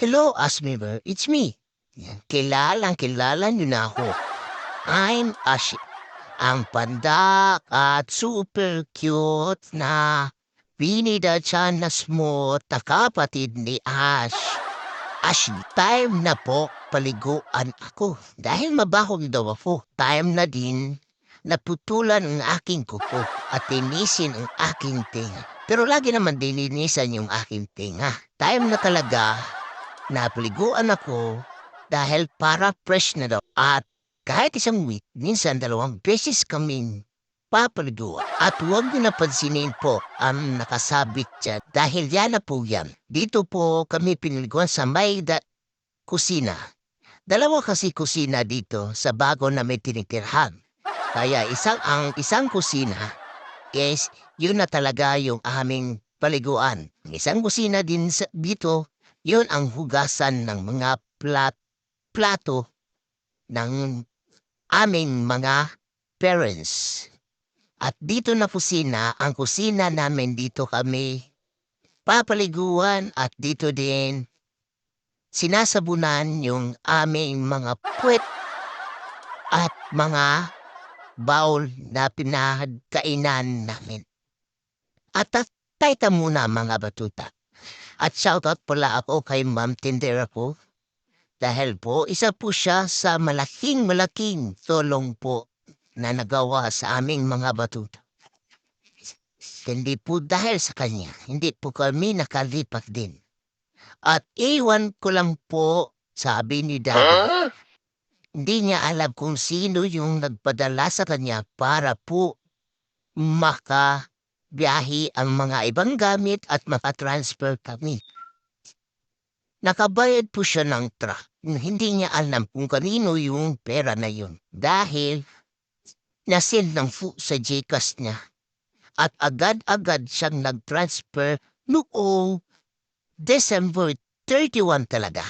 Hello, Asmiver. It's me. Yan, kilala niyo na ako. I'm Ashi. Ang pandak at super cute na binida dyan na smooth na kapatid ni Ash. Ash, time na po paliguan ako. Dahil mabahog daw ako, time na din naputulan ang aking kuko at tinisin ang aking tinga. Pero lagi naman dininisan yung aking tinga. Time na talaga napaliguan ako dahil para fresh na daw. At kahit isang week, minsan 2 beses kaming papaliguan. At huwag niyo napansinin po ang nakasabit dyan dahil yan na po yan. Dito po kami pinaliguan sa kusina. Dalawa kasi kusina dito sa bago na may tinitirhan. Kaya ang isang kusina is yun na talaga yung aming paliguan. Isang kusina din dito, yun ang hugasan ng mga plato ng aming mga parents. At dito na kusina, ang kusina namin dito kami papaliguan at dito din sinasabunan yung aming mga puwet at mga bowl na pinagkainan namin. At taita muna mga batuta. At shoutout pala ako kay Ma'am Tindera ko. Dahil po, isa po siya sa malaking tulong po na nagawa sa aming mga batuta. Hindi po dahil sa kanya, hindi po kami nakalipat din. At iwan ko lang po, sabi ni Daddy, hindi niya alam kung sino yung nagpadala sa kanya para po makabiyahe ang mga ibang gamit at makatransfer kami. Nakabayad po siya ng truck. Hindi niya alam kung kanino yung pera na yun. Dahil nasend ng sa Gcash niya. At agad-agad siyang nag-transfer noong December 31 talaga.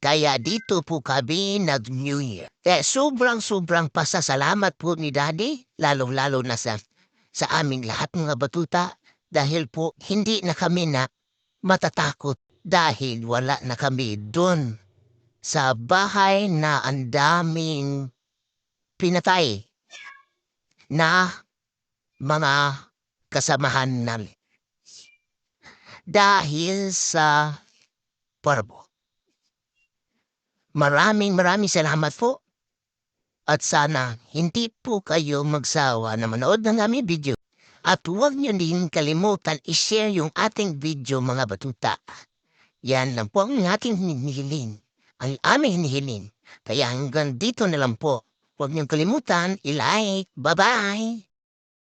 Kaya dito po kami nag-New Year. Sobrang pasasalamat po ni Daddy, lalo-lalo na sa aming lahat mga batuta, dahil po hindi na kami na matatakot dahil wala na kami doon sa bahay na ang daming pinatay na mga kasamahan namin. Dahil sa parbo. Maraming salamat po. At sana hindi po kayo magsawa na manood ng aming video. At huwag niyo din kalimutan i-share yung ating video mga batuta. Yan lang po ang ating hinihiling. Ang aming hinihiling. Kaya hanggang dito na lang po. Huwag niyong kalimutan i-like. Bye-bye!